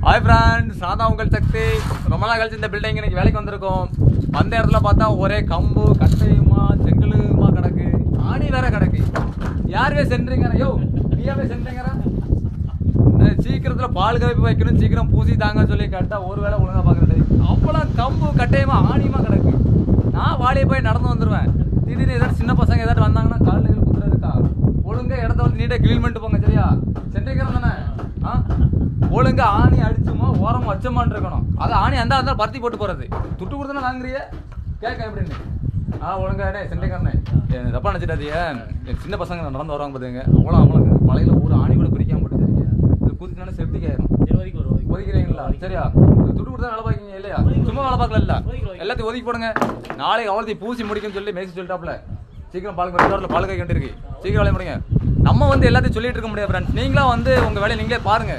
Hi friends, நான் தான் உங்கள் சக்தி. ரொம்ப நாள் கழிச்சு இந்த பில்டிங் இன்னைக்கு வேலைக்கு வந்திருக்கோம். வந்த இடத்துல பார்த்தா ஒரே கம்பு கட்டையுமா செங்கலுமா கிடக்கு, ஆணி வேற கிடக்கு. யாருவே சென்றீங்க? யோ நீயாவே சென்றீங்க. சீக்கிரத்தில் பால் கலப்பி வைக்கணும், சீக்கிரம் பூசி தாங்கன்னு சொல்லி கேட்டால் ஒரு வேளை ஒழுங்காக பார்க்குறது. அப்போலாம் கம்பு கட்டையுமா ஆணியுமா கிடக்கு. நான் வாளியை போய் நடந்து வந்துடுவேன். திடீர்னு ஏதாவது சின்ன பசங்க ஏதாவது வந்தாங்கன்னா காலில் குத்துறதுக்கா ஒழுங்காக இடத்த வந்து நீட்டாக க்ளீன் பண்ணிட்டு போங்க. சரியா? சென்றிருக்கிறோம் தானே? ஒழுங்கா ஆணி அடிச்சுமா ஓரம் வச்சமான் இருக்கணும். அது ஆணி அந்த இருந்தாலும் பருத்தி போட்டு போறது. துட்டு கொடுத்தனா வாங்குறிய கேட்க எப்படின்னு. ஒழுங்கானே சென்றிக்கிறனே தப்பா நினைச்சிட்டாதிய. சின்ன பசங்க நடந்து வருவாங்க பார்த்துங்க. அவ்வளோ அவங்களுக்கு பழையில ஒரு ஆணி கூட பிரிக்காம போட்டுருக்கீங்க. இது கூத்தினாலும் செப்டிக் ஆயிரும். ஒதுக்கிறீங்களா? சரியா? துட்டு கொடுத்தா வேலை பார்க்கீங்க இல்லையா? சும்மா வேலை பார்க்கல இல்ல, எல்லாத்தையும் ஒதுக்கி போடுங்க. நாளைக்கு அவ்வளோத்தையும் பூசி முடிக்கும்னு சொல்லி மேசி சொல்லிட்டாப்ல. சீக்கிரம் பால் கை கண்டிருக்கு. சீக்கிரம் வேலையை முடிங்க. நம்ம வந்து எல்லாத்தையும் சொல்லிட்டு இருக்க முடியாது ஃப்ரெண்ட்ஸ். நீங்களா வந்து உங்க வேலையை நீங்களே பாருங்க.